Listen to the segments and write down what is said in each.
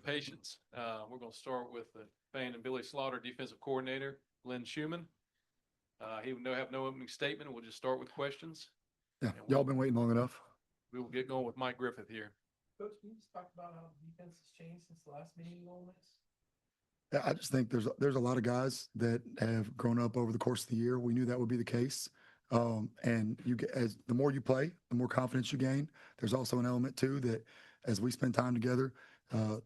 patience. We're going to start with the fan and Billy Slaughter defensive coordinator, Glenn Schumann. He will have no opening statement. We'll just start with questions. Yeah, y'all been waiting long enough. We will get going with Mike Griffith here. Coach, can you just talk about how the defense has changed since the last meeting in Ole Miss? Yeah, I just think there's a lot of guys that have grown up over the course of the year. We knew that would be the case. And you get, as the more you play, the more confidence you gain. There's also an element too that as we spend time together, the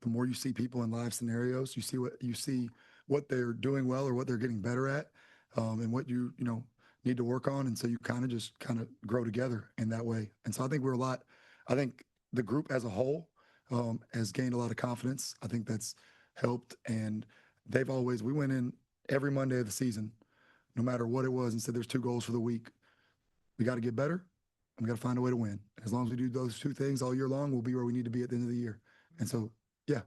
more you see people in live scenarios, you see what they're doing well or what they're getting better at, and what you need to work on. And so you kind of grow together in that way. And so I think I think the group as a whole has gained a lot of confidence. I think that's helped. And we went in every Monday of the season, no matter what it was, and said there's 2 goals for the week. We got to get better, and we got to find a way to win. As long as we do those 2 things all year long, we'll be where we need to be at the end of the year. And so, yeah.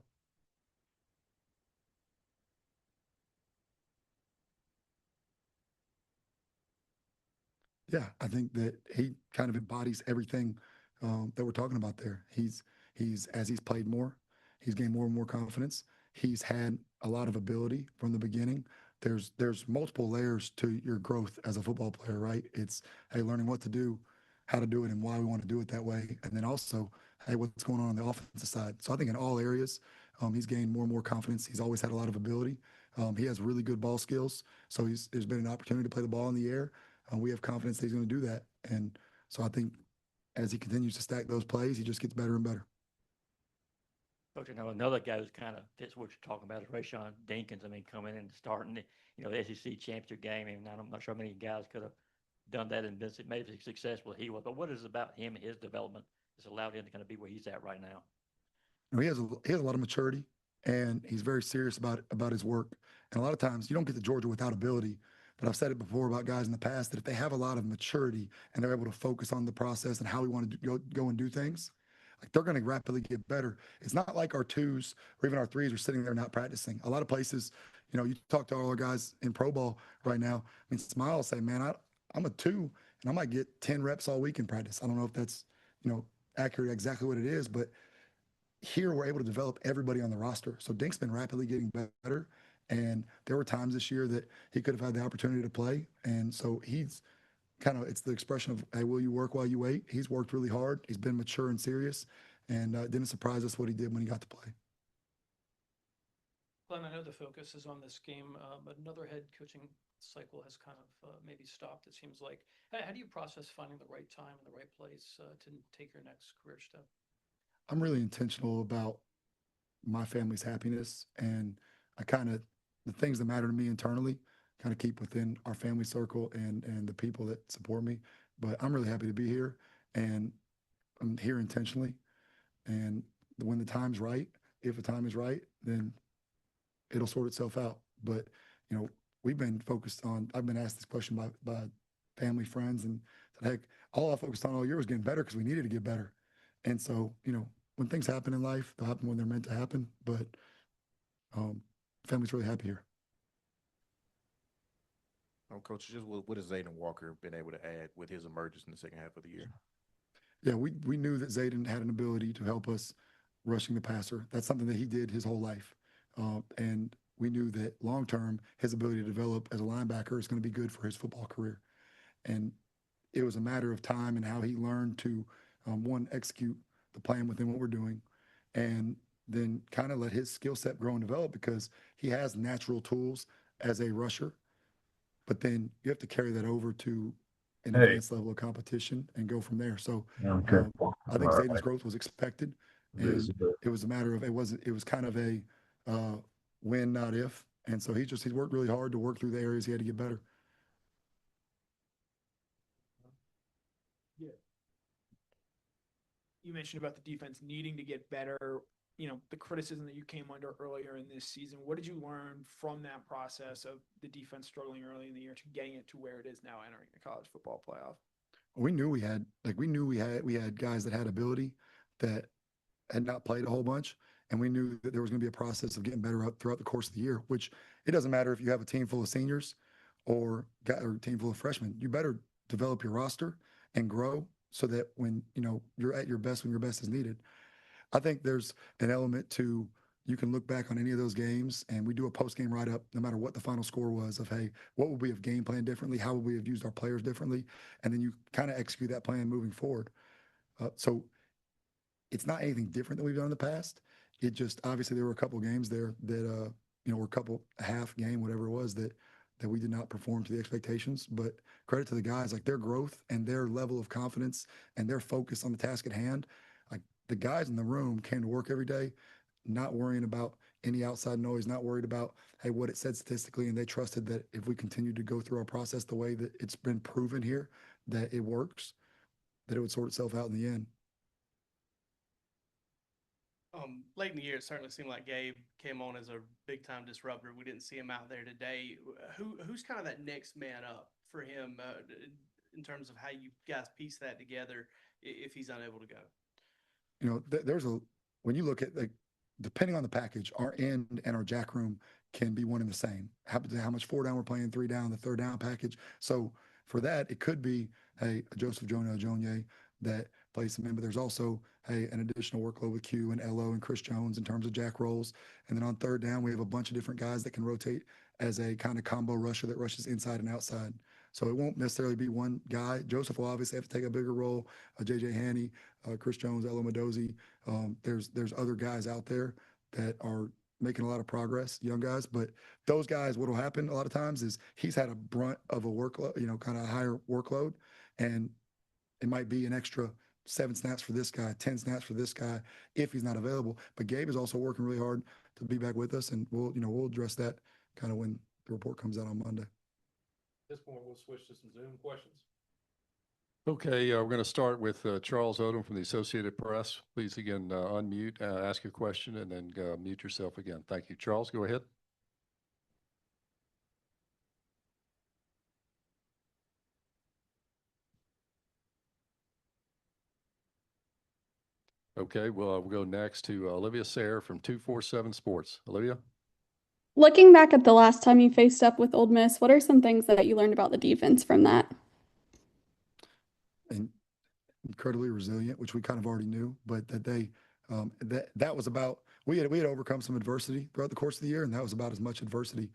Yeah, I think that he kind of embodies everything that we're talking about there. He's as he's played more, he's gained more and more confidence. He's had a lot of ability from the beginning. There's multiple layers to your growth as a football player, right? It's, hey, learning what to do, how to do it, and why we want to do it that way. And then also, hey, what's going on the offensive side. So I think in all areas, he's gained more and more confidence. He's always had a lot of ability. He has really good ball skills. So there's been an opportunity to play the ball in the air. We have confidence that he's going to do that. And so I think as he continues to stack those plays, he just gets better and better. Coach, another guy who's kind of fits what you're talking about is Rayshawn Dinkins. coming in and starting the SEC championship game. I'm not sure how many guys could have done that and been maybe successful he was. But what is it about him and his development that's allowed him to kind of be where he's at right now? He has a lot of maturity, and he's very serious about his work. And a lot of times you don't get to Georgia without ability. But I've said it before about guys in the past that if they have a lot of maturity and they're able to focus on the process and how we want to go and do things, like they're going to rapidly get better. It's not like our 2s or even our 3s are sitting there not practicing. A lot of places, you talk to all our guys in pro ball right now. Smile will say, man, I'm a 2 and I might get 10 reps all week in practice. I don't know if that's, accurate exactly what it is, but here we're able to develop everybody on the roster. So Dink's been rapidly getting better. And there were times this year that he could have had the opportunity to play. And so he's it's the expression of, hey, will you work while you wait? He's worked really hard. He's been mature and serious. And it didn't surprise us what he did when he got to play. Glenn, I know the focus is on this game, but another head coaching cycle has kind of maybe stopped, it seems like. How do you process finding the right time and the right place to take your next career step? I'm really intentional about my family's happiness, and the things that matter to me internally kind of keep within our family circle and the people that support me. But I'm really happy to be here, and I'm here intentionally. And when the time's right, if the time is right, then it'll sort itself out. But, we've been focused on, I've been asked this question by family, friends, and said, heck, all I focused on all year was getting better because we needed to get better. And so, when things happen in life, they'll happen when they're meant to happen. But family's really happy here. Coach, just what has Zayden Walker been able to add with his emergence in the second half of the year? Yeah, we knew that Zayden had an ability to help us rushing the passer. That's something that he did his whole life. And we knew that long-term, his ability to develop as a linebacker is going to be good for his football career. And it was a matter of time and how he learned to, execute the plan within what we're doing, and then kind of let his skill set grow and develop, because he has natural tools as a rusher. But then you have to carry that over to an advanced level of competition and go from there. So I think Zayden's growth was expected, and it was a matter of, it was kind of a when, not if. And so he's worked really hard to work through the areas he had to get better. Yeah. You mentioned about the defense needing to get better, the criticism that you came under earlier in this season. What did you learn from that process of the defense struggling early in the year to getting it to where it is now entering the college football playoff? We knew we had guys that had ability that had not played a whole bunch, and we knew that there was going to be a process of getting better up throughout the course of the year, which it doesn't matter if you have a team full of seniors or a team full of freshmen. You better develop your roster and grow so that when you're at your best, when your best is needed. I think there's an element to, you can look back on any of those games and we do a post game write up, no matter what the final score was, of, hey, what would we have game planned differently? How would we have used our players differently? And then you kind of execute that plan moving forward. So it's not anything different than we've done in the past. It just, obviously there were a couple games there that, were a couple half game, whatever it was, that we did not perform to the expectations. But credit to the guys, like their growth and their level of confidence and their focus on the task at hand. Like the guys in the room came to work every day, not worrying about any outside noise, not worried about, hey, what it said statistically. And they trusted that if we continued to go through our process the way that it's been proven here, that it works, that it would sort itself out in the end. Late in the year, it certainly seemed like Gabe came on as a big time disruptor. We didn't see him out there today. Who's kind of that next man up for him in terms of how you guys piece that together if he's unable to go? There's when you look at, like, depending on the package, our end and our jack room can be one and the same. Happens to how much 4 down we're playing, 3 down, the 3rd down package. So for that, it could be, hey, a Joseph Jonah that plays some in, but there's also, hey, an additional workload with Q and LO and Chris Jones in terms of jack rolls. And then on 3rd down, we have a bunch of different guys that can rotate as a kind of combo rusher that rushes inside and outside. So it won't necessarily be one guy. Joseph will obviously have to take a bigger role. JJ Haney, Chris Jones, Elo Mendoza. There's other guys out there that are making a lot of progress, young guys. But those guys, what will happen a lot of times is he's had a brunt of a workload, kind of a higher workload. And it might be an extra 7 snaps for this guy, 10 snaps for this guy if he's not available. But Gabe is also working really hard to be back with us, and we'll address that kind of when the report comes out on Monday. At this point, we'll switch to some Zoom questions. Okay, we're going to start with Charles Odom from the Associated Press. Please again unmute, ask your question, and then mute yourself again. Thank you. Charles, go ahead. Okay, well, we'll go next to Olivia Sayre from 247 Sports. Olivia? Looking back at the last time you faced up with Ole Miss, what are some things that you learned about the defense from that? And incredibly resilient, which we kind of already knew, but that they that was about, we had overcome some adversity throughout the course of the year, and that was about as much adversity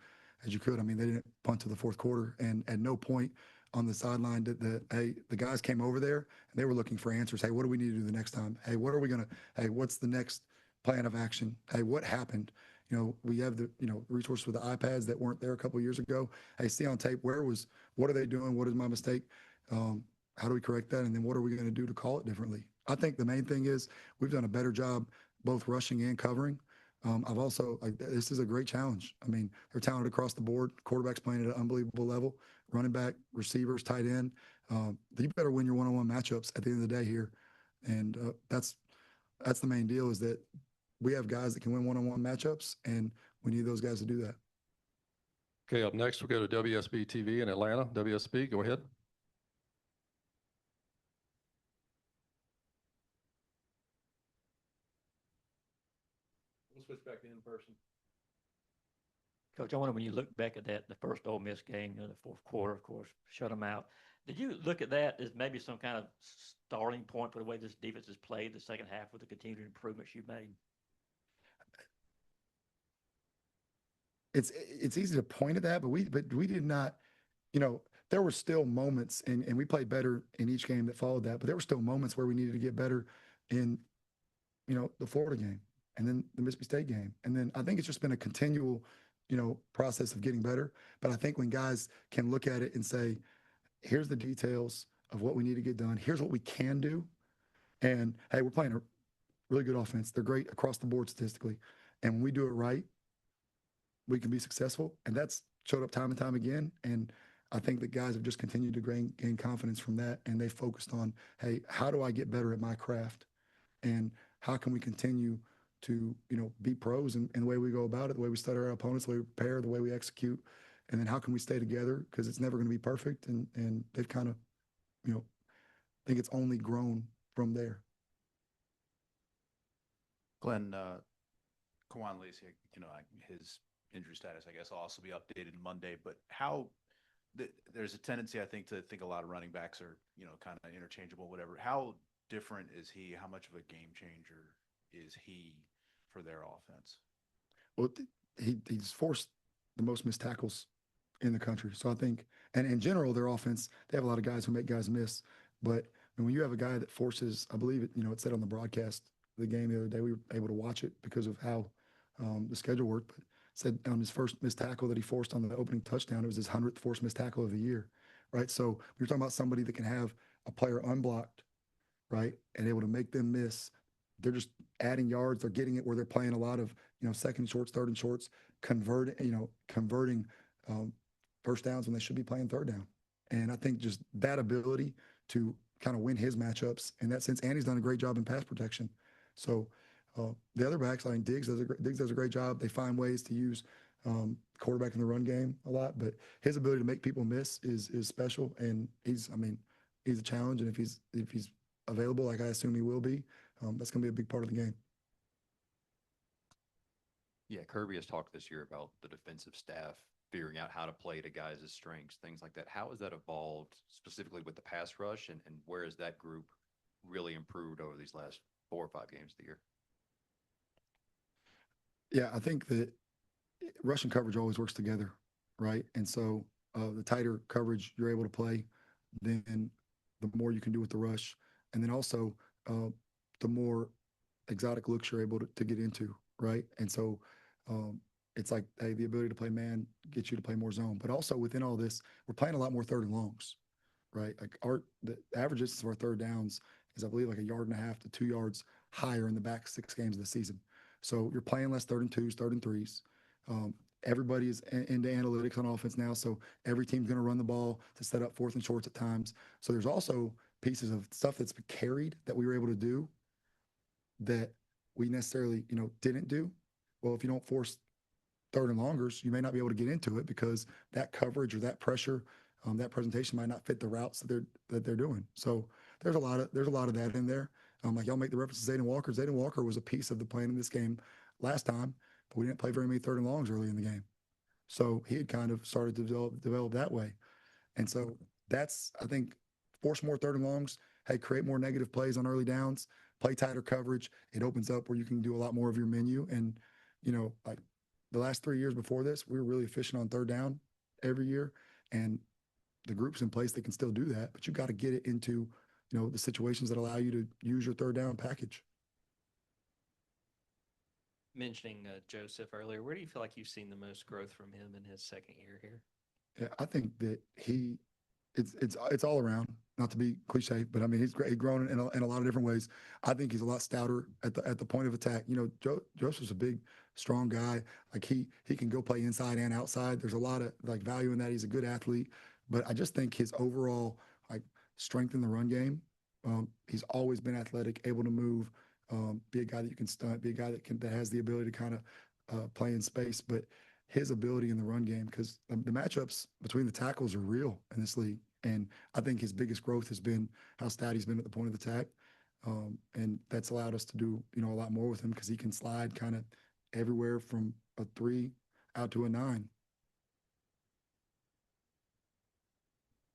as you could. I mean, they didn't punt to the 4th quarter, and at no point on the sideline did the guys came over there and they were looking for answers. Hey, what do we need to do the next time? Hey, what's the next plan of action? Hey, what happened? We have the resources with the iPads that weren't there a couple of years ago. Hey, see on tape, what are they doing? What is my mistake? How do we correct that? And then what are we going to do to call it differently? I think the main thing is we've done a better job both rushing and covering. I've also, this is a great challenge. I mean, they're talented across the board. Quarterbacks playing at an unbelievable level. Running back, receivers, tight end. You better win your one-on-one matchups at the end of the day here. And that's the main deal, is that we have guys that can win one-on-one matchups, and we need those guys to do that. Okay, up next, we'll go to WSB TV in Atlanta. WSB, go ahead. We'll switch back to in-person. Coach, I wonder, when you look back at that, the first Ole Miss game, the 4th quarter, of course, shut them out. Did you look at that as maybe some kind of starting point for the way this defense has played the second half with the continued improvements you've made? It's easy to point at that, but we did not, there were still moments, and we played better in each game that followed that, but there were still moments where we needed to get better in, the Florida game and then the Mississippi State game. And then I think it's just been a continual, process of getting better. But I think when guys can look at it and say, here's the details of what we need to get done, here's what we can do. And hey, we're playing a really good offense. They're great across the board statistically. And when we do it right, we can be successful. And that's showed up time and time again. And I think that guys have just continued to gain confidence from that. And they focused on, hey, how do I get better at my craft? And how can we continue to, be pros in the way we go about it, the way we study our opponents, the way we prepare, the way we execute. And then how can we stay together? Because it's never going to be perfect. And they've kind of, I think it's only grown from there. Glenn, Kawan Lacey, his injury status, I guess, will also be updated Monday. But there's a tendency, I think, to think a lot of running backs are, kind of interchangeable, whatever. How different is he? How much of a game changer is he for their offense? Well, he's forced the most missed tackles in the country. So I think, and in general, their offense, they have a lot of guys who make guys miss. But when you have a guy that forces, I believe it, it said on the broadcast the game the other day, we were able to watch it because of how the schedule worked. But said on his first missed tackle that he forced on the opening touchdown, it was his 100th forced missed tackle of the year, right? So you're talking about somebody that can have a player unblocked, right, and able to make them miss. They're just adding yards. They're getting it where they're playing a lot of second and shorts, third and shorts, converting first downs when they should be playing third down. And I think just that ability to kind of win his matchups in that sense, and he's done a great job in pass protection. So the other backs, like Diggs does a great job. They find ways to use quarterback in the run game a lot, but his ability to make people miss is special, and he's a challenge. And if he's available, like I assume he will be, that's going to be a big part of the game. Yeah, Kirby has talked this year about the defensive staff figuring out how to play to guys' strengths, things like that. How has that evolved specifically with the pass rush, and where has that group really improved over these last 4 or 5 games of the year? Yeah, I think that rush and coverage always works together, right? And so the tighter coverage you're able to play, then the more you can do with the rush. And then also the more exotic looks you're able to get into, right? And so it's like, hey, the ability to play man gets you to play more zone. But also within all this, we're playing a lot more third and longs, right? Like the average distance of our third downs is, I believe, like 1.5 yards to 2 yards higher in the back 6 games of the season. So you're playing less third and twos, third and threes. Everybody is into analytics on offense now, so every team's going to run the ball to set up fourth and shorts at times. So there's also pieces of stuff that's been carried that we were able to do that we necessarily, didn't do. Well, if you don't force third and longers, you may not be able to get into it because that coverage or that pressure, that presentation might not fit the routes that they're doing. So there's a lot of that in there. Like y'all make the reference to Zayden Walker. Zayden Walker was a piece of the plan in this game last time, but we didn't play very many third and longs early in the game. So he had kind of started to develop that way. And so that's, I think, force more third and longs, hey, create more negative plays on early downs, play tighter coverage. It opens up where you can do a lot more of your menu. And, like the last 3 years before this, we were really efficient on third down every year. And the group's in place that can still do that, but you got to get it into, the situations that allow you to use your third down package. Mentioning Joseph earlier, where do you feel like you've seen the most growth from him in his second year here? Yeah, I think that it's all around. Not to be cliche, but I mean he's grown in a lot of different ways. I think he's a lot stouter at the point of attack. Joseph's a big, strong guy. Like he can go play inside and outside. There's a lot of like value in that. He's a good athlete, but I just think his overall like strength in the run game. He's always been athletic, able to move, be a guy that you can stunt, be a guy that has the ability to kind of play in space. But his ability in the run game, because the matchups between the tackles are real in this league. And I think his biggest growth has been how stout he's been at the point of attack. And that's allowed us to do, a lot more with him because he can slide kind of everywhere from a 3 out to a 9.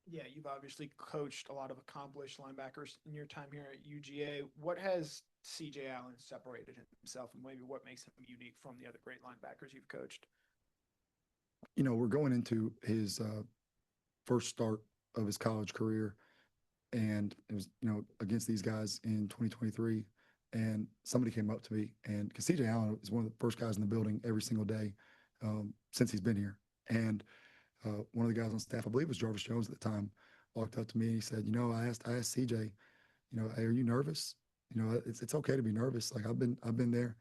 Yeah, you've obviously coached a lot of accomplished linebackers in your time here at UGA. What has CJ Allen separated himself, and maybe what makes him unique from the other great linebackers you've coached? We're going into his first start of his college career, and it was, against these guys in 2023. And somebody came up to me, and because CJ Allen is one of the first guys in the building every single day since he's been here. And one of the guys on staff, I believe it was Jarvis Jones at the time, walked up to me and he said, I asked CJ, hey, are you nervous? It's okay to be nervous. Like I've been there.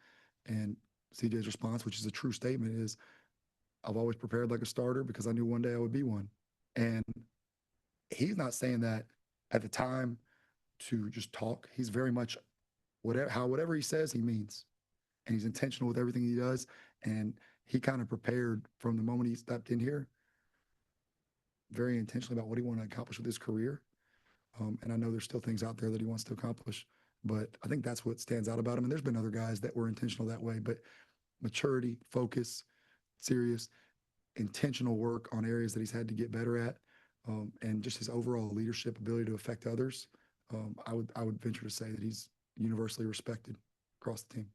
And CJ's response, which is a true statement, is I've always prepared like a starter because I knew one day I would be one. And he's not saying that at the time to just talk. He's very much whatever he says, he means. And he's intentional with everything he does. And he kind of prepared from the moment he stepped in here very intentionally about what he wanted to accomplish with his career. And I know there's still things out there that he wants to accomplish, but I think that's what stands out about him. And there's been other guys that were intentional that way, but maturity, focus, serious, intentional work on areas that he's had to get better at, and just his overall leadership ability to affect others. I would venture to say that he's universally respected. across the team.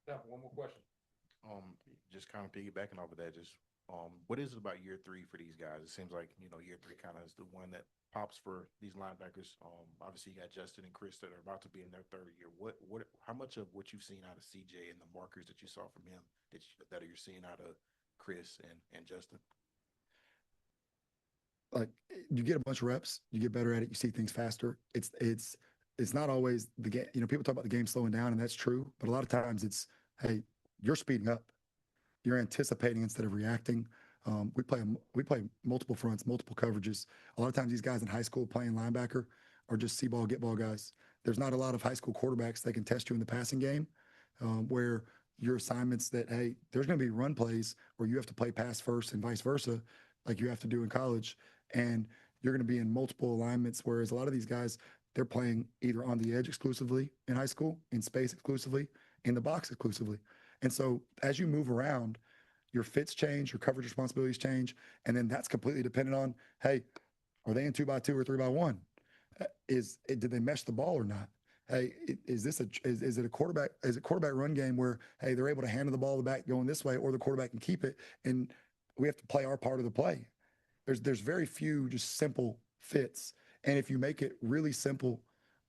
Now, one more question. Just kind of piggybacking off of that, just what is it about year three for these guys? It seems like, you know, year three kind of is the one that pops for these linebackers. Obviously you got Justin and Chris that are about to be in their third year. How much of what you've seen out of CJ and the markers that you saw from him that you're seeing out of Chris and Justin? Like, you get a bunch of reps, you get better at it, you see things faster. It's not always the game. You know, people talk about the game slowing down, and that's true, but a lot of times it's, hey, you're speeding up. You're anticipating instead of reacting. We play multiple fronts, multiple coverages. A lot of times these guys in high school playing linebacker are just see ball, get ball guys. There's not a lot of high school quarterbacks that can test you in the passing game, where your assignments that, hey, there's going to be run plays where you have to play pass first and vice versa, like you have to do in college. And you're going to be in multiple alignments, whereas a lot of these guys, they're playing either on the edge exclusively in high school, in space exclusively, in the box exclusively. And so as you move around, your fits change, your coverage responsibilities change, and then that's completely dependent on, hey, are they in 2x2 or 3x1? Did they mesh the ball or not? Hey, is it a quarterback run game where, hey, they're able to handle the ball the back going this way, or the quarterback can keep it, and we have to play our part of the play. There's very few just simple fits, and if you make it really simple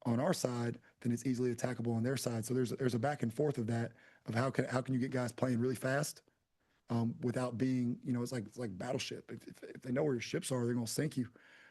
on our side, then it's easily attackable on their side. So there's a back and forth of that, of how can you get guys playing really fast, without being, you know, it's like battleship. If they know where your ships are, they're going to sink you.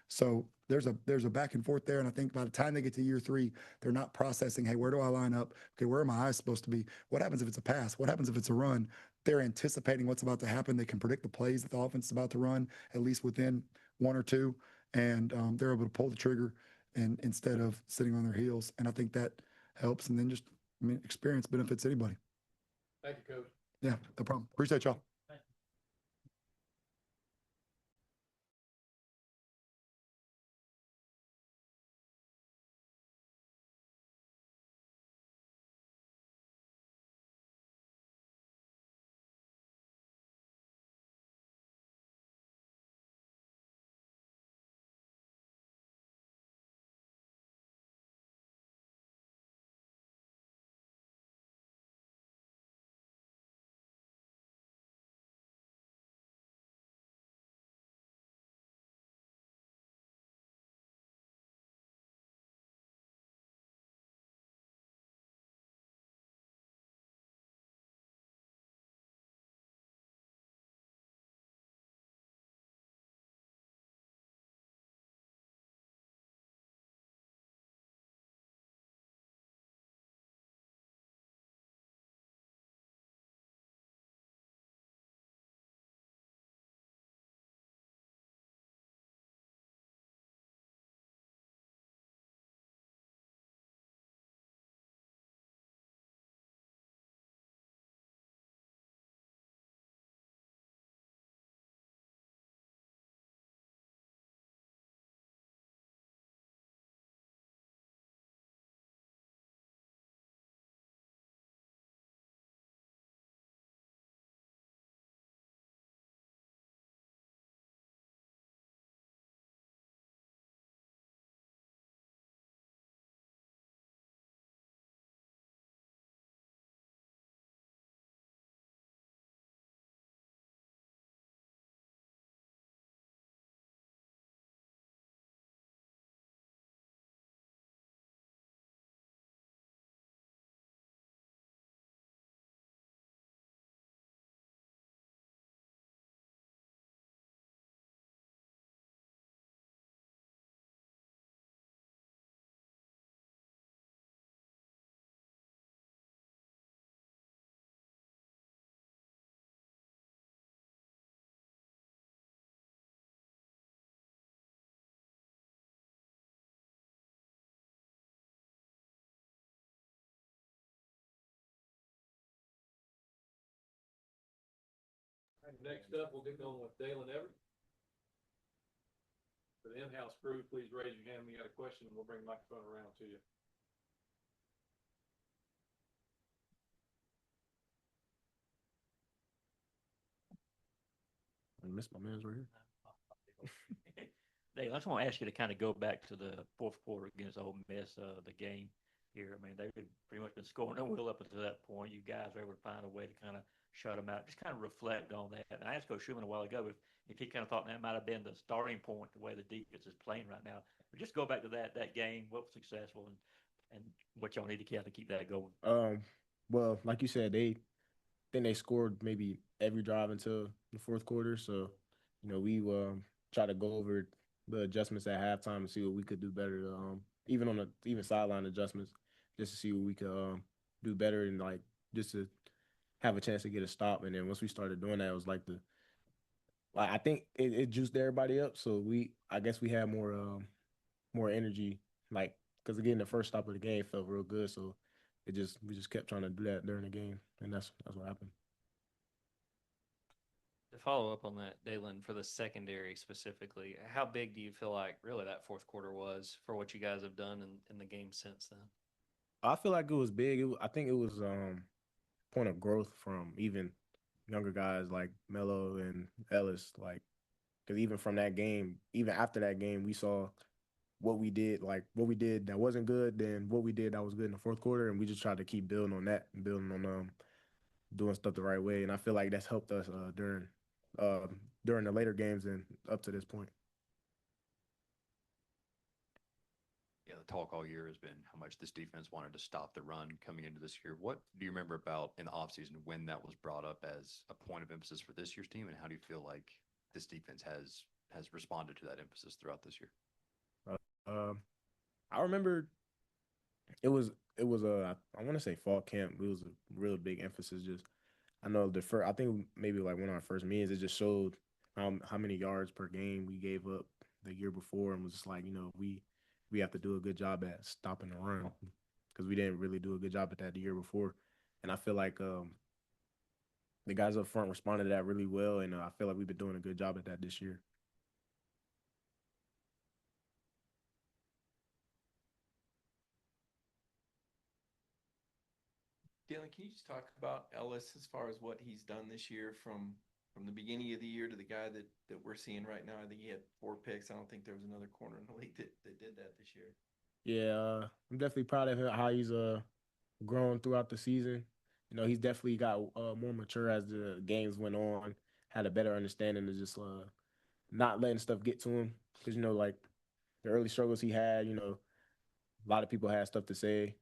So there's a back and forth there. And I think by the time they get to year three, they're not processing, hey, where do I line up? Okay, where are my eyes supposed to be? What happens if it's a pass? What happens if it's a run? They're anticipating what's about to happen. They can predict the plays that the offense is about to run, at least within one or two. And they're able to pull the trigger and instead of sitting on their heels. And I think that helps. And then just, I mean, experience benefits anybody. Thank you, Coach. Yeah, no problem. Appreciate y'all. Next up, we'll get going with Daylen Everette. For the in-house crew, please raise your hand when you got a question, and we'll bring the microphone around to you. I missed my man's right here. Dave, I just want to ask you to kind of go back to the fourth quarter against Ole Miss, the game. here. I mean, they've pretty much been scoring their will up until that point. You guys were able to find a way to kind of shut them out. Just kind of reflect on that. And I asked Coach Schumann a while ago if he kind of thought that might have been the starting point, the way the defense is playing right now. But just go back to that game, what was successful, and what y'all need to keep that going. Well, like you said, think they scored maybe every drive until the fourth quarter. So, we try to go over the adjustments at halftime and see what we could do better. Even on even sideline adjustments, just to see what we could do better and like just to have a chance to get a stop. And then once we started doing that, it was like I think it juiced everybody up. So I guess we had more energy, like, because again, the first stop of the game felt real good. So we just kept trying to do that during the game, and that's what happened. To follow up on that, Daylen, for the secondary specifically, how big do you feel like really that fourth quarter was for what you guys have done in the game since then? I feel like it was big. I think it was point of growth from even younger guys like Melo and Ellis, like, because even from that game, even after that game, we saw what we did that wasn't good, then what we did that was good in the fourth quarter, and we just tried to keep building on that and building on doing stuff the right way. And I feel like that's helped us during the later games and up to this point. Yeah, the talk all year has been how much this defense wanted to stop the run coming into this year. What do you remember about in the offseason when that was brought up as a point of emphasis for this year's team, and how do you feel like this defense has responded to that emphasis throughout this year? I remember it was I want to say fall camp. It was a real big emphasis. Just I know I think maybe like one of our first meetings, it just showed how many yards per game we gave up the year before, and was just like, we have to do a good job at stopping the run because we didn't really do a good job at that the year before. And I feel like the guys up front responded to that really well, and I feel like we've been doing a good job at that this year. Dylan, can you just talk about Ellis as far as what he's done this year from the beginning of the year to the guy that we're seeing right now? I think he had 4 picks. I don't think there was another corner in the league that did that this year. Yeah, I'm definitely proud of him, how he's grown throughout the season. He's definitely got more mature as the games went on, had a better understanding of just not letting stuff get to him. Because, like the early struggles he had, a lot of people had stuff to say.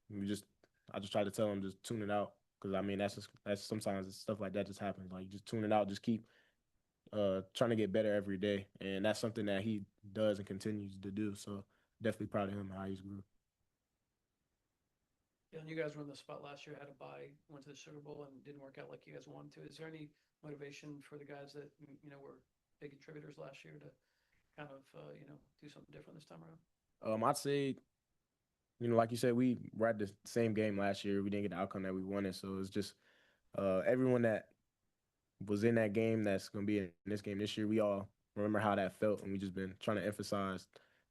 I just try to tell him just tune it out. Because, I mean, that's sometimes stuff like that just happens. Like, just tune it out. Just keep trying to get better every day. And that's something that he does and continues to do. So definitely proud of him and how he's grew. Yeah, and you guys were in the spot last year, had a bye, went to the Sugar Bowl, and didn't work out like you guys wanted to. Is there any motivation for the guys that were big contributors last year to kind of do something different this time around? I'd say, like you said, we were at the same game last year. We didn't get the outcome that we wanted, so it's just everyone that was in that game that's going to be in this game this year. We all remember how that felt, and we just been trying to emphasize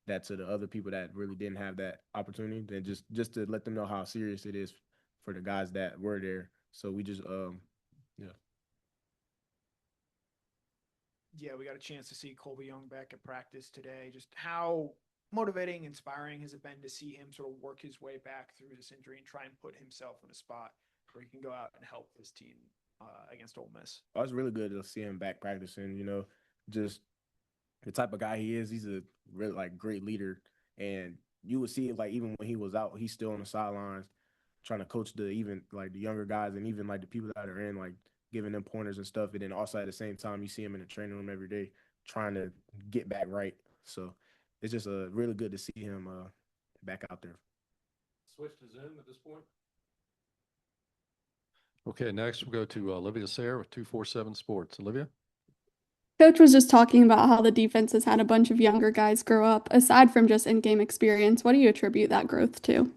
that to the other people that really didn't have that opportunity, and just to let them know how serious it is for the guys that were there. So we just Yeah, we got a chance to see Colby Young back at practice today. Just how motivating, inspiring has it been to see him sort of work his way back through this injury and try and put himself in a spot where he can go out and help his team against Ole Miss? Oh, it's really good to see him back practicing, just the type of guy he is. He's a really great leader, and you would see it even when he was out, he's still on the sidelines trying to coach the younger guys and even the people that are in, giving them pointers and stuff. And then also at the same time, you see him in the training room every day trying to get back right. So it's just really good to see him back out there. Switch to Zoom at this point. Okay, next we'll go to Olivia Sayre with 247 Sports. Olivia? Coach was just talking about how the defense has had a bunch of younger guys grow up. Aside from just in-game experience, what do you attribute that growth to? Can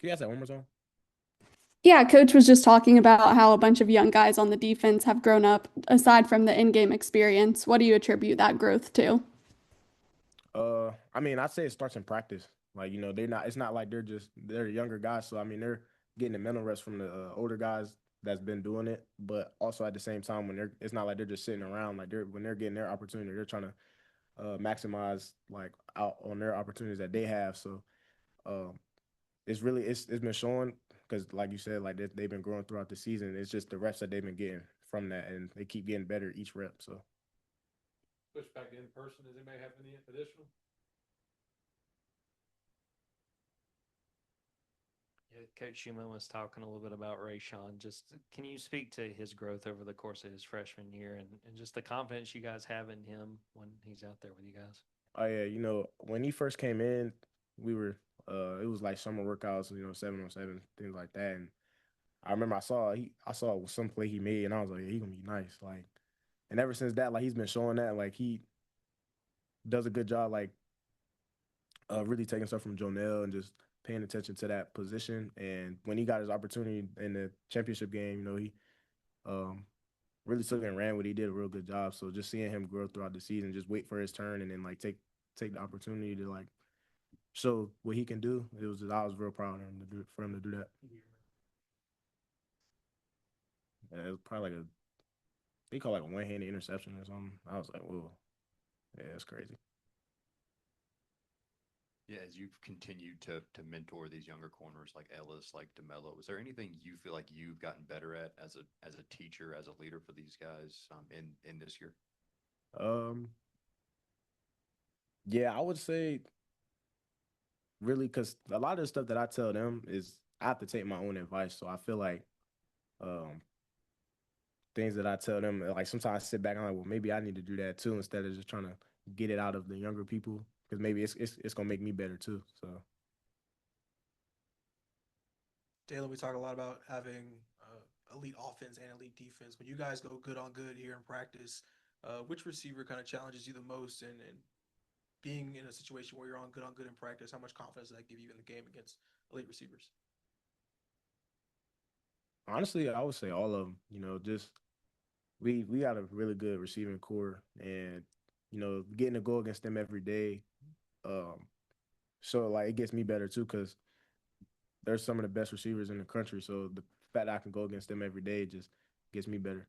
you ask that one more time? Yeah, Coach was just talking about how a bunch of young guys on the defense have grown up. Aside from the in-game experience, what do you attribute that growth to? I mean, I'd say it starts in practice. It's not like they're younger guys. So, I mean, they're getting the mental reps from the older guys that's been doing it. But also at the same time, it's not like they're just sitting around. When they're getting their opportunity, they're trying to maximize out on their opportunities that they have. So it's really it's been showing because, like you said, like they've been growing throughout the season. It's just the reps that they've been getting from that, and they keep getting better each rep. So Push back to in person, does anybody have any additional? Yeah, Coach Schumann was talking a little bit about Rayshawn. Just can you speak to his growth over the course of his freshman year and just the confidence you guys have in him when he's out there with you guys? oh yeah, when he first came in, we were it was like summer workouts, 7-on-7, things like that. And I remember I saw some play he made, and I was like, yeah, he gonna be nice. Like, and ever since that, like he's been showing that, like he does a good job, like really taking stuff from Jonell and just paying attention to that position. And when he got his opportunity in the championship game, he really took it and ran with it. He did a real good job. So just seeing him grow throughout the season, just wait for his turn and then like take the opportunity to like show what he can do. I was real proud of him to do that. Yeah, it was probably like they call it like a one-handed interception or something. I was like, whoa, yeah, that's crazy. Yeah, as you've continued to mentor these younger corners like Ellis, like DeMello, is there anything you feel like you've gotten better at as a teacher, as a leader for these guys in this year? Yeah, I would say really because a lot of the stuff that I tell them is I have to take my own advice. So I feel like um, things that I tell them, like sometimes I sit back and I'm like, well, maybe I need to do that too instead of just trying to get it out of the younger people because maybe it's gonna make me better too. So. Daylen, we talk a lot about having elite offense and elite defense. When you guys go good on good here in practice, which receiver kind of challenges you the most? And being in a situation where you're on good in practice, how much confidence does that give you in the game against elite receivers? Honestly, I would say all of them. Just we got a really good receiving core, and getting to go against them every day. So like it gets me better too, because they're some of the best receivers in the country. So the fact that I can go against them every day just gets me better.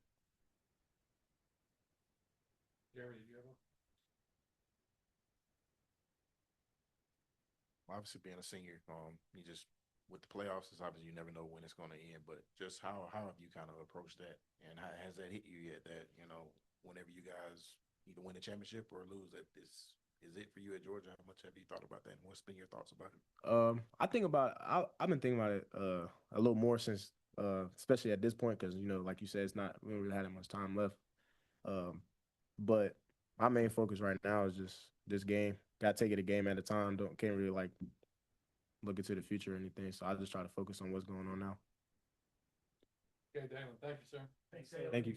Jeremy, did you have one? Obviously, being a senior, you just with the playoffs, it's obviously you never know when it's going to end. But just how have you kind of approached that, and how has that hit you yet? That whenever you guys either win a championship or lose, that this is it for you at Georgia. How much have you thought about that? And what's been your thoughts about it? I've been thinking about it a little more since especially at this point because like you said, it's not we don't really have that much time left. But my main focus right now is just this game. Got to take it a game at a time. Can't really like look into the future or anything. So I just try to focus on what's going on now. Okay, Daylen, thank you, sir. Thanks, Daylen. Thank you.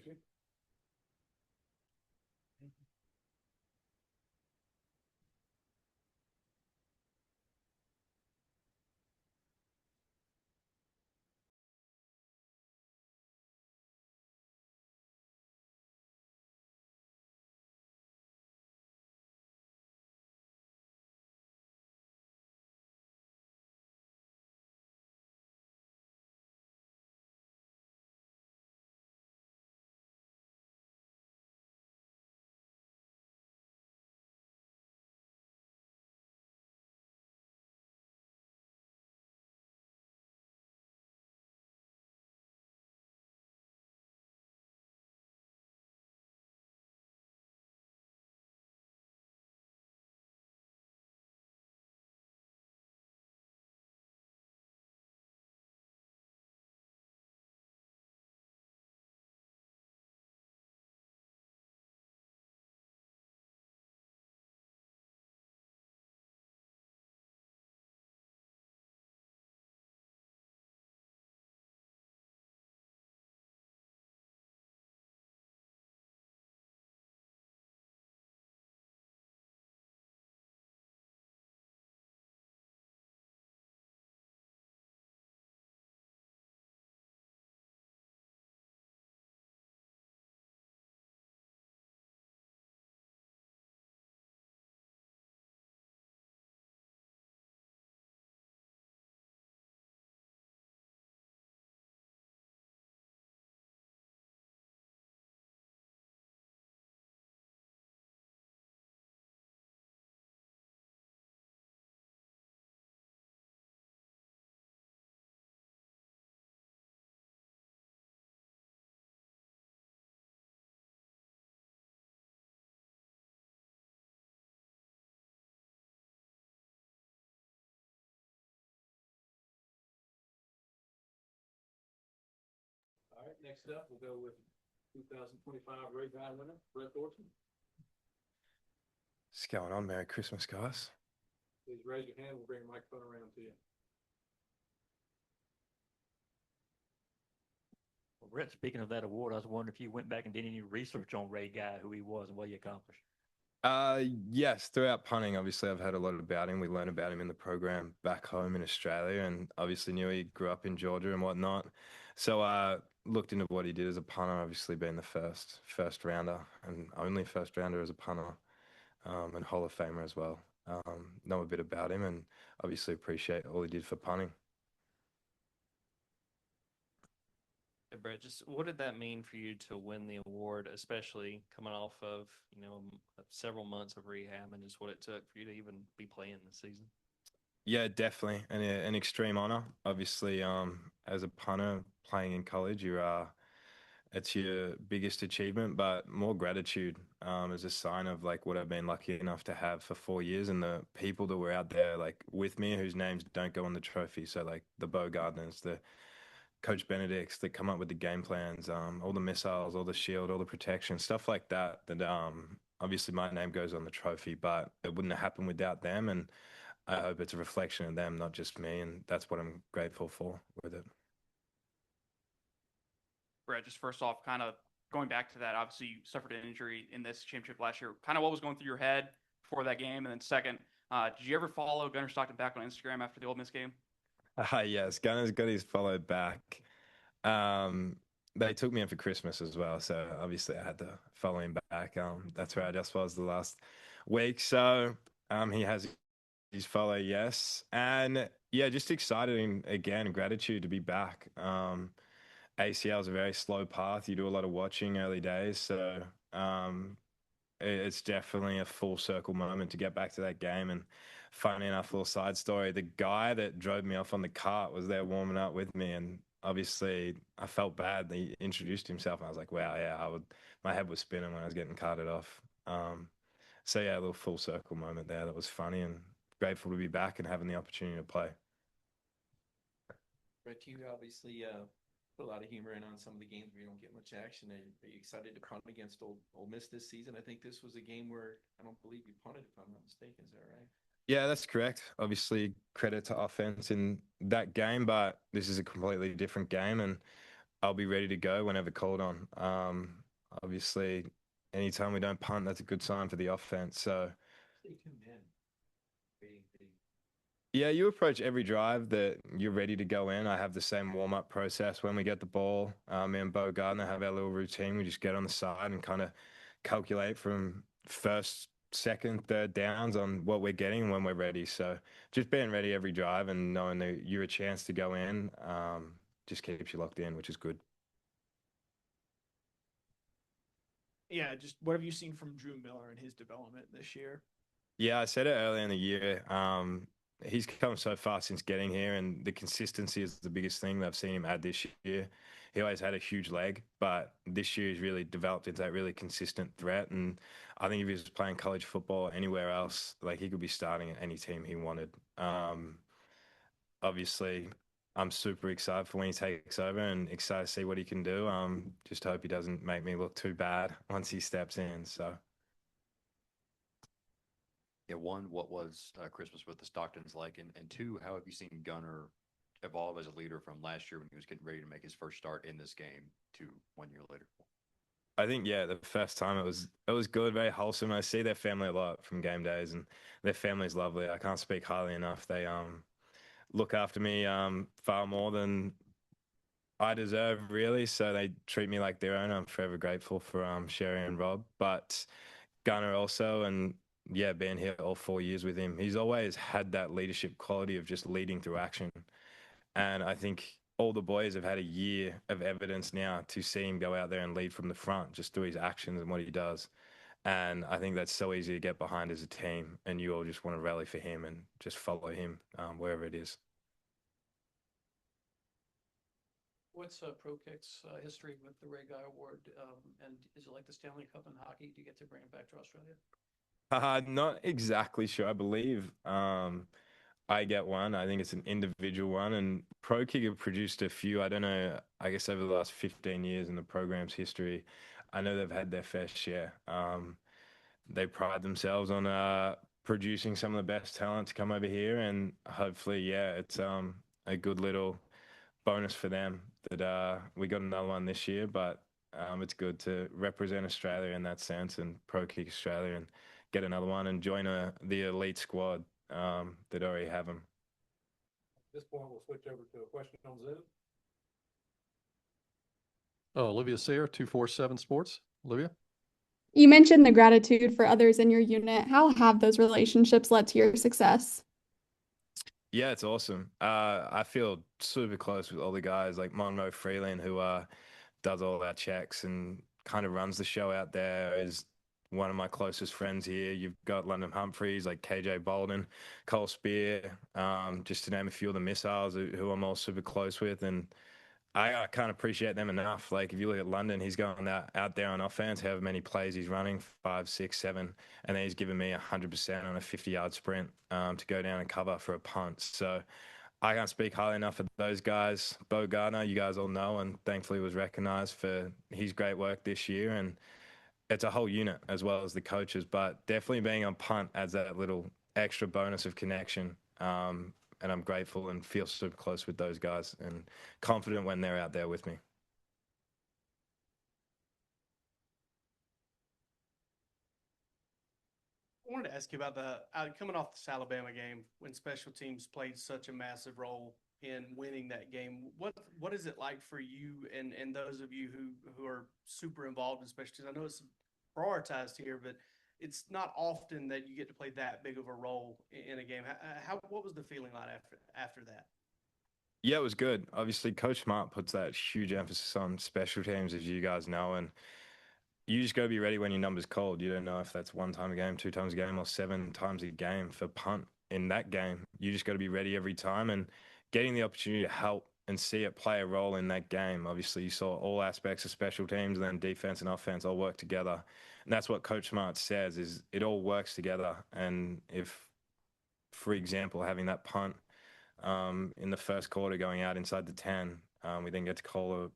next up, we'll go with 2025 Ray Guy winner, Brett Thorson. What's going on? Merry Christmas, guys. Please raise your hand. We'll bring a microphone around to you. Well, Brett, speaking of that award, I was wondering if you went back and did any research on Ray Guy, who he was and what he accomplished. Yes, throughout punting, obviously I've heard a lot about him. We learned about him in the program back home in Australia, and obviously knew he grew up in Georgia and whatnot. So I looked into what he did as a punter, obviously being the first rounder and only first rounder as a punter, and Hall of Famer as well. Know a bit about him and obviously appreciate all he did for punting. Hey, Brett, just what did that mean for you to win the award, especially coming off of, several months of rehab, and just what it took for you to even be playing this season? Yeah, definitely. An extreme honor. Obviously, as a punter playing in college, it's your biggest achievement, but more gratitude as a sign of like what I've been lucky enough to have for 4 years, and the people that were out there like with me whose names don't go on the trophy. So like the Bo Gardners, the Coach Benedicts that come up with the game plans, all the missiles, all the shield, all the protection, stuff like that. That obviously my name goes on the trophy, but it wouldn't have happened without them. And I hope it's a reflection of them, not just me. And that's what I'm grateful for with it. Brett, just first off, kind of going back to that, obviously you suffered an injury in this championship last year. Kind of what was going through your head before that game? And then second, did you ever follow Gunnar Stockton back on Instagram after the Ole Miss game? Yes, Gunner's got his follow back. They took me in for Christmas as well, so obviously I had to follow him back. That's where I just was the last week. So he has his follow, yes. And yeah, just excited and again, gratitude to be back. ACL is a very slow path. You do a lot of watching early days. So it's definitely a full circle moment to get back to that game. And funny enough, little side story, the guy that drove me off on the cart was there warming up with me. And obviously I felt bad. He introduced himself and I was like, wow, yeah, my head was spinning when I was getting carted off. So yeah, a little full circle moment there. That was funny and grateful to be back and having the opportunity to play. Brett, you obviously put a lot of humor in on some of the games where you don't get much action. Are you excited to punt against Ole Miss this season? I think this was a game where I don't believe you punted, if I'm not mistaken. Is that right? Yeah, that's correct. Obviously, credit to offense in that game, but this is a completely different game, and I'll be ready to go whenever called on. Obviously, anytime we don't punt, that's a good sign for the offense. So, yeah, you approach every drive that you're ready to go in. I have the same warm-up process when we get the ball. Me and Bo Gardner have our little routine. We just get on the side and kind of calculate from first, second, third downs on what we're getting when we're ready. So just being ready every drive and knowing that you're a chance to go in just keeps you locked in, which is good. Yeah, just what have you seen from Drew Miller and his development this year? Yeah, I said it earlier in the year. He's come so far since getting here, and the consistency is the biggest thing that I've seen him add this year. He always had a huge leg, but this year he's really developed into that really consistent threat. And I think if he was playing college football anywhere else, like he could be starting at any team he wanted. Obviously, I'm super excited for when he takes over and excited to see what he can do. Just hope he doesn't make me look too bad once he steps in. So. Yeah, one, what was Christmas with the Stocktons like? And two, how have you seen Gunnar evolve as a leader from last year when he was getting ready to make his first start in this game to 1 year later? I think, yeah, the first time it was good, very wholesome. I see their family a lot from game days, and their family's lovely. I can't speak highly enough. They look after me far more than I deserve, really. So they treat me like their own. I'm forever grateful for Sherry and Rob. But Gunnar also, and yeah, being here all 4 years with him, he's always had that leadership quality of just leading through action. And I think all the boys have had a year of evidence now to see him go out there and lead from the front just through his actions and what he does. And I think that's so easy to get behind as a team, and you all just want to rally for him and just follow him wherever it is. What's Pro Kick's history with the Ray Guy Award? And is it like the Stanley Cup in hockey? Do you get to bring it back to Australia? Not exactly sure. I believe I get one. I think it's an individual one, and Pro Kicker produced a few. I don't know. I guess over the last 15 years in the program's history, I know they've had their fair share. They pride themselves on producing some of the best talent to come over here, and hopefully, yeah, it's a good little bonus for them that we got another one this year. But it's good to represent Australia in that sense and Pro Kick Australia and get another one and join the elite squad that already have them. At this point, we'll switch over to a question on Zoom. Oh, Olivia Sayre, 247 Sports. Olivia? You mentioned the gratitude for others in your unit. How have those relationships led to your success? Yeah, it's awesome. I feel super close with all the guys like Monroe Freeland, who does all our checks and kind of runs the show out there, is one of my closest friends here. You've got London Humphreys, like KJ Bolden, Cole Spear, just to name a few of the missiles who I'm all super close with. And I can't appreciate them enough. Like, if you look at London, he's going out there on offense, however many plays he's running, 5, 6, 7, and then he's giving me 100% on a 50-yard sprint to go down and cover for a punt. So I can't speak highly enough of those guys. Bo Gardner, you guys all know, and thankfully was recognized for his great work this year. And it's a whole unit as well as the coaches, but definitely being on punt adds that little extra bonus of connection. And I'm grateful and feel super close with those guys and confident when they're out there with me. I wanted to ask you about coming off this Alabama game when special teams played such a massive role in winning that game. What is it like for you and those of you who are super involved in special teams? I know it's prioritized here, but it's not often that you get to play that big of a role in a game. What was the feeling like after that? Yeah, it was good. Obviously, Coach Smart puts that huge emphasis on special teams, as you guys know, and you just got to be ready when your number's called. You don't know if that's 1 time a game, 2 times a game, or 7 times a game for punt in that game. You just got to be ready every time, and getting the opportunity to help and see it play a role in that game. Obviously, you saw all aspects of special teams and then defense and offense all work together. And that's what Coach Smart says, is it all works together. And if, for example, having that punt in the first quarter going out inside the 10, we then get to call a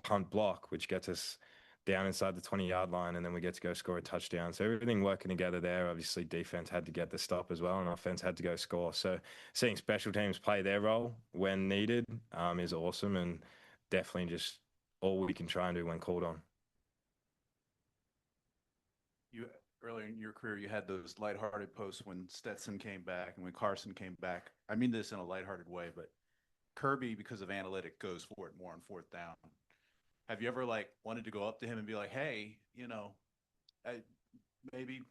punt block, which gets us down inside the 20-yard line, and then we get to go score a touchdown. So everything working together there. Obviously, defense had to get the stop as well, and offense had to go score. So seeing special teams play their role when needed is awesome, and definitely just all we can try and do when called on. You earlier in your career, you had those lighthearted posts when Stetson came back and when Carson came back. I mean this in a lighthearted way, but Kirby, because of analytic, goes for it more on 4th down. Have you ever wanted to go up to him and be like, hey, maybe,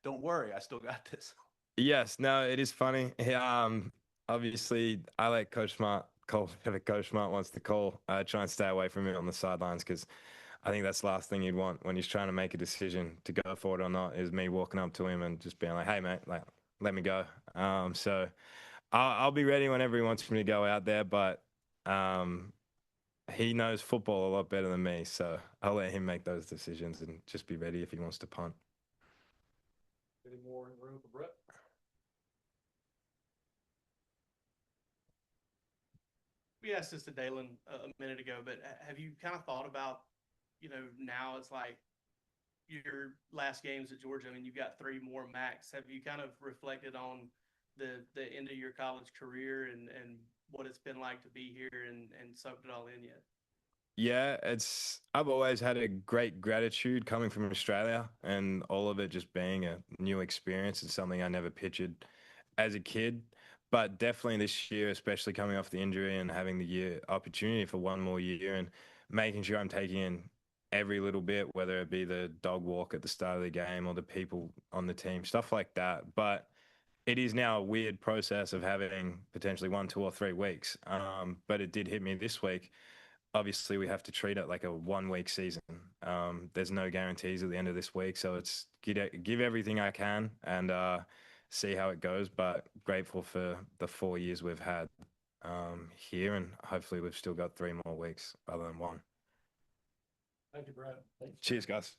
don't worry, I still got this. Yes, no, it is funny. Obviously, I let Coach Smart call whatever Coach Smart wants to call. I try and stay away from it on the sidelines because I think that's the last thing you'd want when he's trying to make a decision to go for it or not, is me walking up to him and just being like, hey, mate, let me go. So I'll be ready whenever he wants me to go out there, but he knows football a lot better than me, so I'll let him make those decisions and just be ready if he wants to punt. Any more in the room for Brett? We asked this to Daylen a minute ago, but have you kind of thought about, now it's like your last games at Georgia, I mean, you've got 3 more max. Have you kind of reflected on the end of your college career and what it's been like to be here and soaked it all in yet? Yeah, I've always had a great gratitude coming from Australia, and all of it just being a new experience. It's something I never pictured as a kid, but definitely this year, especially coming off the injury and having the opportunity for 1 more year and making sure I'm taking in every little bit, whether it be the dog walk at the start of the game or the people on the team, stuff like that. But it is now a weird process of having potentially 1, 2, or 3 weeks. But it did hit me this week. Obviously, we have to treat it like a 1-week season. There's no guarantees at the end of this week, so it's give everything I can and see how it goes. But grateful for the 4 years we've had here, and hopefully we've still got 3 more weeks rather than 1. Thank you, Brett. Cheers, guys.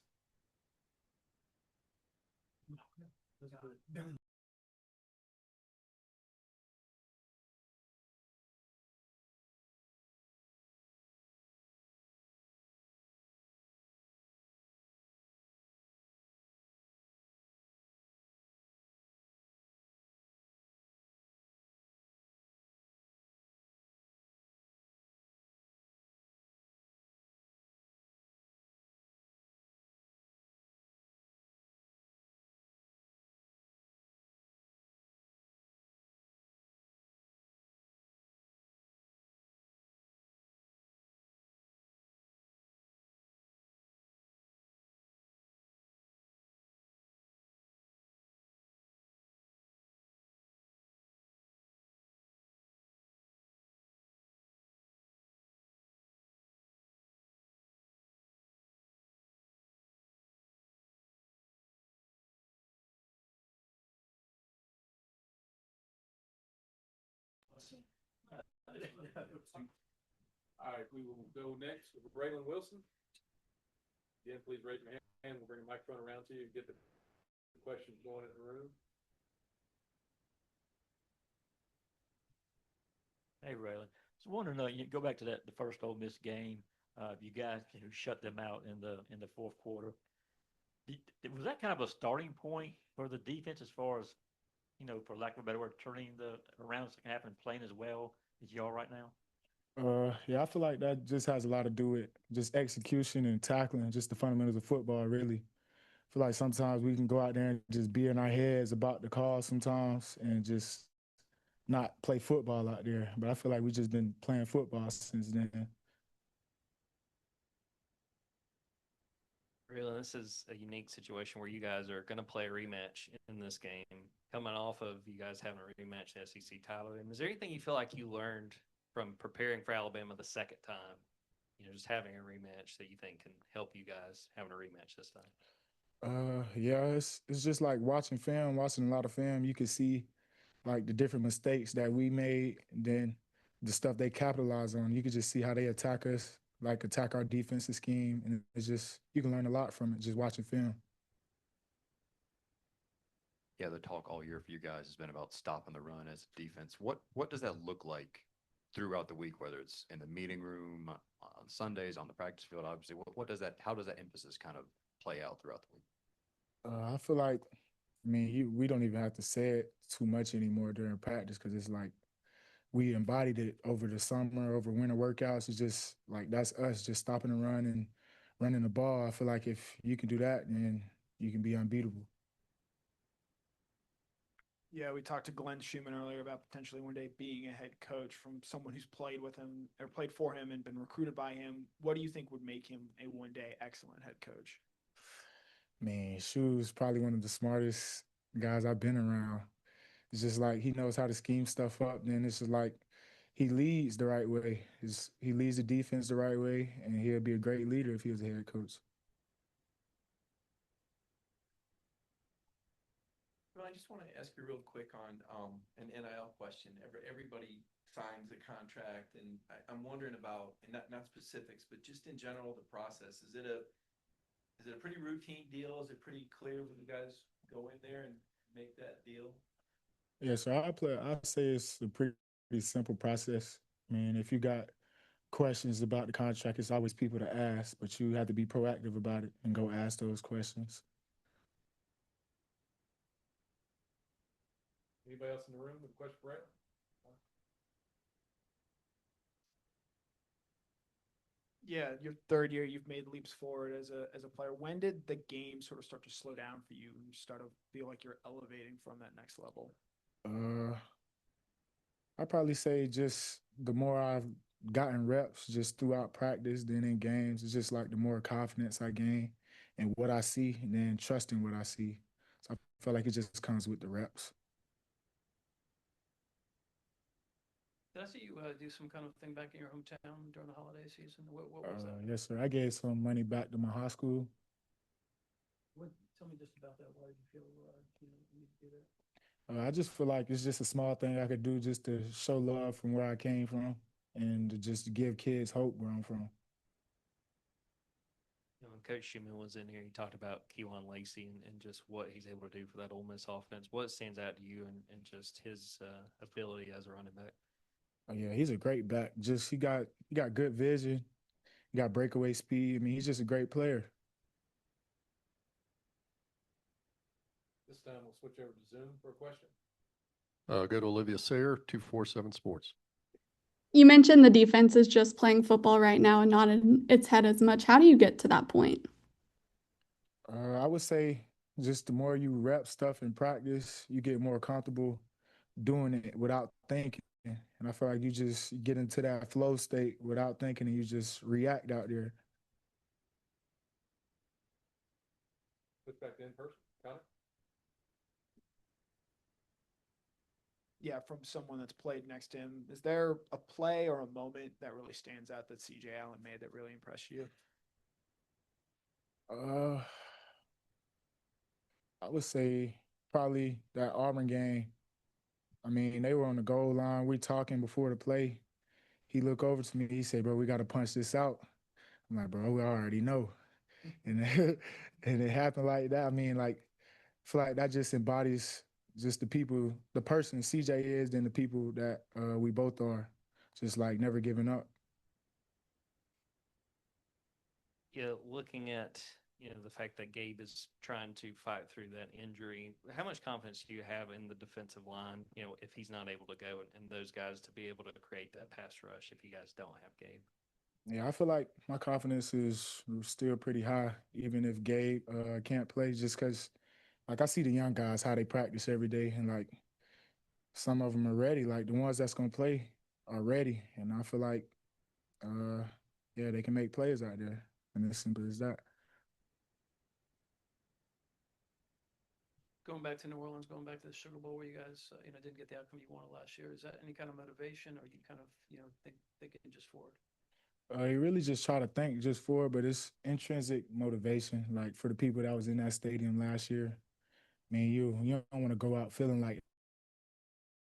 All right, we will go next with Raylen Wilson. Again, please raise your hand. We'll bring a microphone around to you and get the questions going in the room. Hey, Raylan. So, want to know, you go back to the first Ole Miss game. You guys shut them out in the fourth quarter. Was that kind of a starting point for the defense as far as, for lack of a better word, turning around the second half and playing as well as you are right now? Yeah, I feel like that just has a lot to do with just execution and tackling, just the fundamentals of football, really. I feel like sometimes we can go out there and just be in our heads about the call sometimes and just not play football out there. But I feel like we just been playing football since then. Really, this is a unique situation where you guys are going to play a rematch in this game, coming off of you guys having a rematch in the SEC title. And is there anything you feel like you learned from preparing for Alabama the second time, just having a rematch that you think can help you guys having a rematch this time? Yeah, it's just like watching a lot of film. You can see like the different mistakes that we made, and then the stuff they capitalize on. You can just see how they attack us, like attack our defensive scheme, and it's just you can learn a lot from it just watching film. Yeah, the talk all year for you guys has been about stopping the run as a defense. What does that look like throughout the week, whether it's in the meeting room, on Sundays, on the practice field? Obviously, how does that emphasis kind of play out throughout the week? I feel like, we don't even have to say it too much anymore during practice because it's like we embodied it over the summer, over winter workouts. It's just like that's us just stopping the run and running the ball. I feel like if you can do that, then you can be unbeatable. Yeah, we talked to Glenn Schumann earlier about potentially one day being a head coach from someone who's played with him or played for him and been recruited by him. What do you think would make him a one day excellent head coach? Shu's probably one of the smartest guys I've been around. It's just like he knows how to scheme stuff up. Then it's just like he leads the right way. He leads the defense the right way, and he'll be a great leader if he was a head coach. Well, I just want to ask you real quick on an NIL question. Everybody signs a contract, and I'm wondering about, and not specifics, but just in general, the process. Is it a pretty routine deal? Is it pretty clear when you guys go in there and make that deal? Yeah, so I say it's a pretty simple process. If you got questions about the contract, it's always people to ask, but you have to be proactive about it and go ask those questions. Anybody else in the room with a question for Brett? Yeah, your third year, you've made leaps forward as a player. When did the game sort of start to slow down for you and you start to feel like you're elevating from that next level? I'd probably say just the more I've gotten reps just throughout practice, then in games, it's just like the more confidence I gain in what I see and then trusting what I see. So I feel like it just comes with the reps. Did I see you do some kind of thing back in your hometown during the holiday season? What was that? Yes, sir. I gave some money back to my high school. Tell me just about that. Why did you feel you need to do that? I just feel like it's just a small thing I could do just to show love from where I came from and to just give kids hope where I'm from. When Coach Schumann was in here, he talked about Kewan Lacey and just what he's able to do for that Ole Miss offense. What stands out to you and just his ability as a running back? Oh, yeah, he's a great back. Just he got good vision. He got breakaway speed. He's just a great player. This time we'll switch over to Zoom for a question. Go to Olivia Sayer, 247 Sports. You mentioned the defense is just playing football right now and not in its head as much. How do you get to that point? I would say just the more you rep stuff in practice, you get more comfortable doing it without thinking. And I feel like you just get into that flow state without thinking and you just react out there. Switch back to in person. Connor? Yeah, from someone that's played next to him, is there a play or a moment that really stands out that CJ Allen made that really impressed you? I would say probably that Auburn game. They were on the goal line. We talking before the play, he looked over to me. He said, "Bro, we got to punch this out." I'm like, "Bro, we already know." And and it happened like that. I mean, like, I feel like that just embodies just the people, the person CJ is, and the people that we both are. Just like never giving up. Yeah, looking at the fact that Gabe is trying to fight through that injury, how much confidence do you have in the defensive line? If he's not able to go, and those guys to be able to create that pass rush if you guys don't have Gabe. Yeah, I feel like my confidence is still pretty high, even if Gabe can't play, just because, like, I see the young guys, how they practice every day, and, like, some of them are ready. Like, the ones that's going to play are ready. And I feel like, yeah, they can make plays out there. And as simple as that. Going back to New Orleans, going back to the Sugar Bowl where you guys, didn't get the outcome you wanted last year. Is that any kind of motivation, or you kind of, thinking just forward? You really just try to think just for it, but it's intrinsic motivation. Like, for the people that was in that stadium last year, man, you don't want to go out feeling like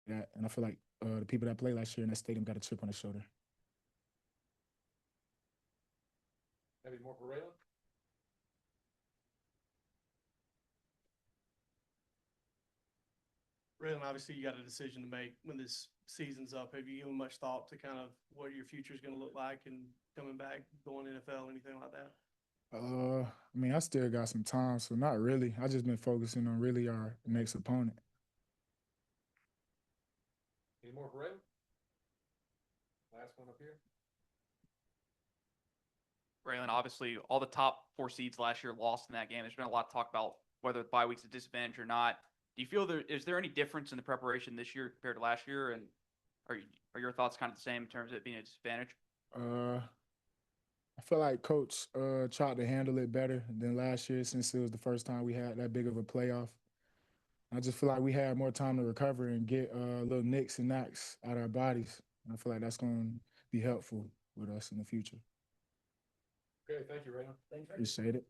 that. And I feel like the people that played last year in that stadium got a chip on their shoulder. Maybe more for Raylen? Raylen, obviously you got a decision to make when this season's up. Have you given much thought to kind of what your future is going to look like and coming back, going NFL, anything like that? I mean, I still got some time, so not really. I just been focusing on really our next opponent. Any more for Raylen? Last one up here. Raylen, obviously all the top 4 seeds last year lost in that game. There's been a lot of talk about whether the bye week's a disadvantage or not. Do you feel is there any difference in the preparation this year compared to last year? And are your thoughts kind of the same in terms of it being a disadvantage? I feel like Coach tried to handle it better than last year since it was the first time we had that big of a playoff. I just feel like we had more time to recover and get little nicks and knocks out of our bodies. And I feel like that's going to be helpful with us in the future. Okay, thank you, Raylen. Thank you. Appreciate it.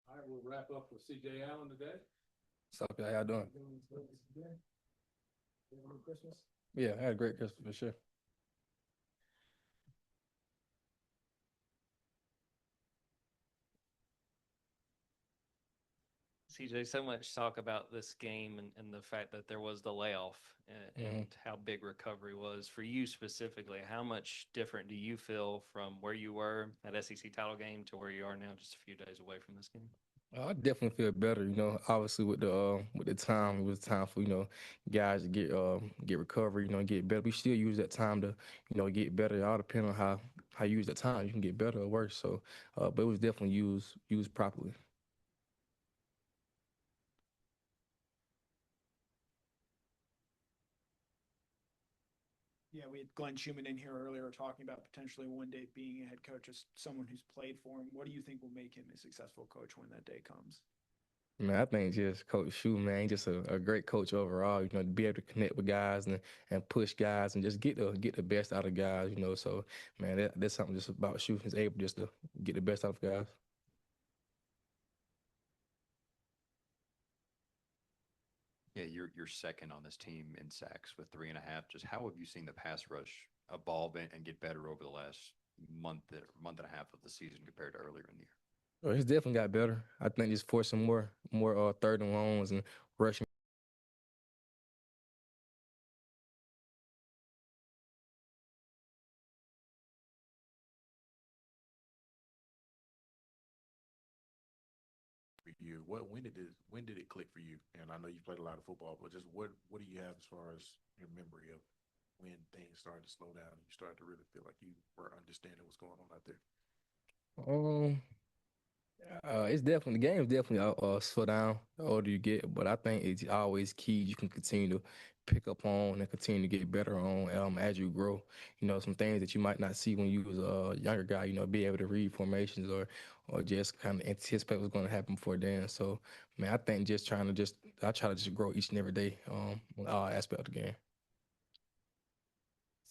All right, we'll wrap up with CJ Allen today. What's up, y'all? How y'all doing? Christmas? Yeah, I had a great Christmas for sure. CJ, so much talk about this game and the fact that there was the layoff and how big recovery was for you specifically. How much different do you feel from where you were at SEC title game to where you are now, just a few days away from this game? I definitely feel better. Obviously with the time, it was time for guys to get recovery. Get better. We still use that time to get better. It all depends on how you use that time. You can get better or worse. So, but it was definitely used properly. Yeah, we had Glenn Schumann in here earlier talking about potentially one day being a head coach as someone who's played for him. What do you think will make him a successful coach when that day comes? Man, I think just Coach Schumann, man, just a great coach overall. To be able to connect with guys and push guys and just get the best out of guys. So man, that's something just about Schumann is able just to get the best out of guys. Yeah, you're second on this team in sacks with 3.5. Just how have you seen the pass rush evolve and get better over the last month and a half of the season compared to earlier in the year? Well, he's definitely got better. I think just forcing more third and longs and rushing. You, when did it click for you? And I know you played a lot of football, but just what do you have as far as your memory of when things started to slow down and you started to really feel like you were understanding what's going on out there? It's definitely the game is definitely slow down the older you get, but I think it's always key. You can continue to pick up on and continue to get better on as you grow. You know, some things that you might not see when you was a younger guy. You know, be able to read formations or just kind of anticipate what's going to happen before then. So, man, I think just trying to just I try to just grow each and every day on all aspect of the game.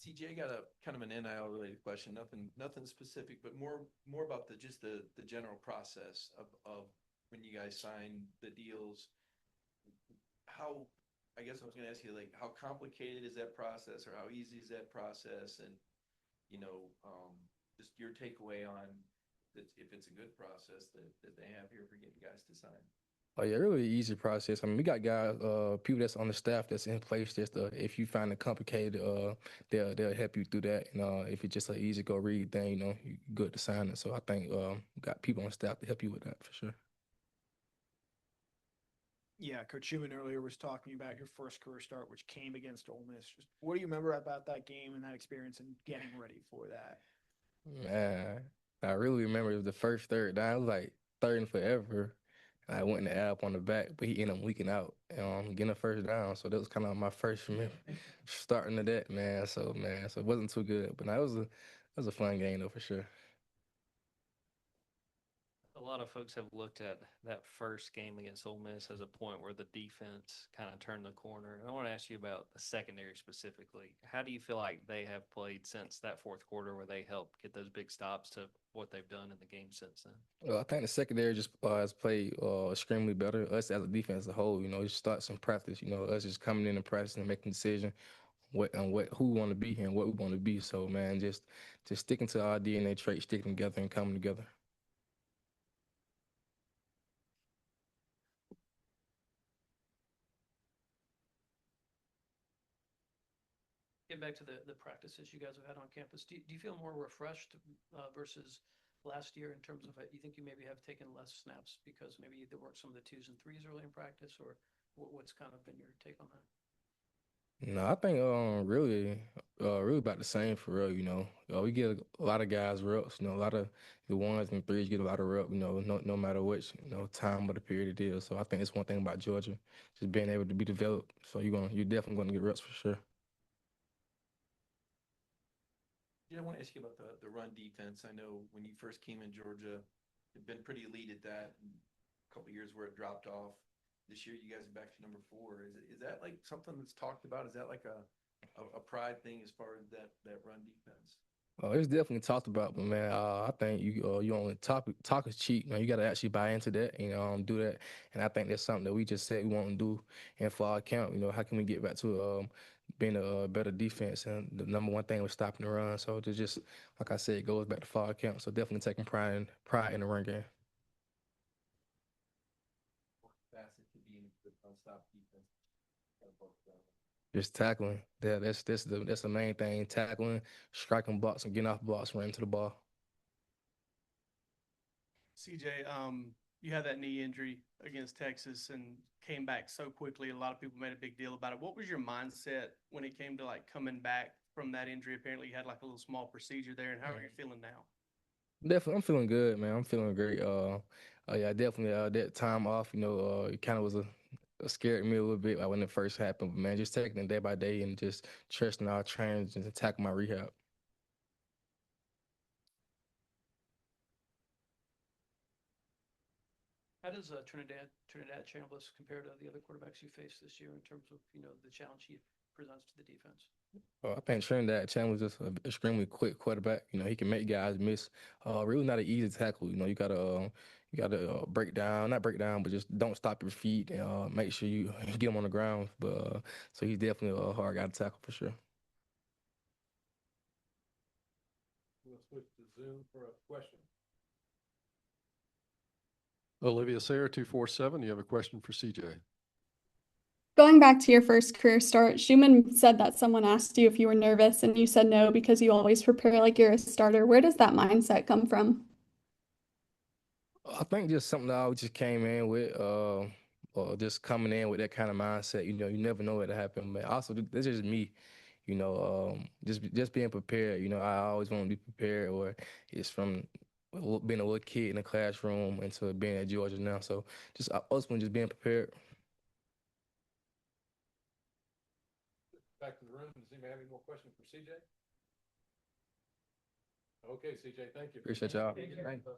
CJ, got a kind of an NIL related question, nothing specific, but more about the general process of when you guys sign the deals. How, I guess I was going to ask you, like, how complicated is that process, or how easy is that process? And, you know, just your takeaway on that, if it's a good process that they have here for getting guys to sign. Oh yeah, really easy process. I mean, we got guys, people that's on the staff that's in place. Just if you find it complicated, they'll help you through that. And if it's just an easy go read thing, you know, you good to sign it. So I think got people on staff to help you with that for sure. Yeah, Coach Schumann earlier was talking about your first career start, which came against Ole Miss. Just what do you remember about that game and that experience and getting ready for that? Man, I really remember it was the first third down. It was like third and forever. I went in the app on the back, but he ended up leaking out, getting a first down. So that was kind of my first starting of that, man. So it wasn't too good, but no, it was a fun game though for sure. A lot of folks have looked at that first game against Ole Miss as a point where the defense kind of turned the corner. And I want to ask you about the secondary specifically. How do you feel like they have played since that fourth quarter where they helped get those big stops to what they've done in the game since then? Well, I think the secondary just has played extremely better. Us as a defense as a whole, you know, just start some practice. You know, us just coming in and practicing and making decisions who we want to be here and what we want to be. So man, just sticking to our DNA trait, sticking together and coming together. Get back to the practices you guys have had on campus. Do you feel more refreshed versus last year in terms of you think you maybe have taken less snaps because maybe there weren't some of the twos and threes early in practice, or what's kind of been your take on that? No, I think really about the same for real. You know, we get a lot of guys reps. You know, a lot of the ones and threes get a lot of rep. You know, no matter which time of the period it is. So I think it's one thing about Georgia, just being able to be developed. So you're definitely gonna get reps for sure. Yeah, I want to ask you about the run defense. I know when you first came in Georgia, you've been pretty elite at that. And a couple of years where it dropped off. This year, you guys are back to number 4. Is that like something that's talked about? Is that like a pride thing as far as that run defense? It's definitely talked about, but man, I think you only talk is cheap. You know, you got to actually buy into that. You know, do that, and I think that's something that we just said we want to do. And for our account, you know, how can we get back to being a better defense? And the number one thing was stopping the run. So to just like I said, it goes back to fall account. So definitely taking pride in the run game. Facet to being a good unstopped defense. Just tackling. Yeah, that's the main thing. Tackling, striking blocks, and getting off blocks, running to the ball. CJ, you had that knee injury against Texas and came back so quickly. A lot of people made a big deal about it. What was your mindset when it came to like coming back from that injury? Apparently, you had like a little small procedure there. And how are you feeling now? Definitely, I'm feeling good, man. I'm feeling great. Yeah, definitely. That time off, you know, it kind of was scared me a little bit when it first happened. But man, just taking it day by day and just trusting our trainers and attacking my rehab. How does Trinidad Chambliss compare to the other quarterbacks you faced this year in terms of the challenge he presents to the defense? I think Trinidad Chan was just an extremely quick quarterback. You know, he can make guys miss. Really not an easy tackle. You know, you gotta not break down, but just don't stop your feet and make sure you get him on the ground. But so he's definitely a hard guy to tackle for sure. We'll switch to Zoom for a question. Olivia Sayer, 247. You have a question for CJ. Going back to your first career start, Schumann said that someone asked you if you were nervous and you said no because you always prepare like you're a starter. Where does that mindset come from? I think just something that I just came in with, or just coming in with that kind of mindset. You know, you never know what to happen. But also, this is me. You know, just being prepared. You know, I always want to be prepared, or it's from being a little kid in the classroom into being at Georgia now. So just ultimately just being prepared. Back to the room. Does anybody have any more questions for CJ? Okay, CJ, thank you. Appreciate y'all. Thank you.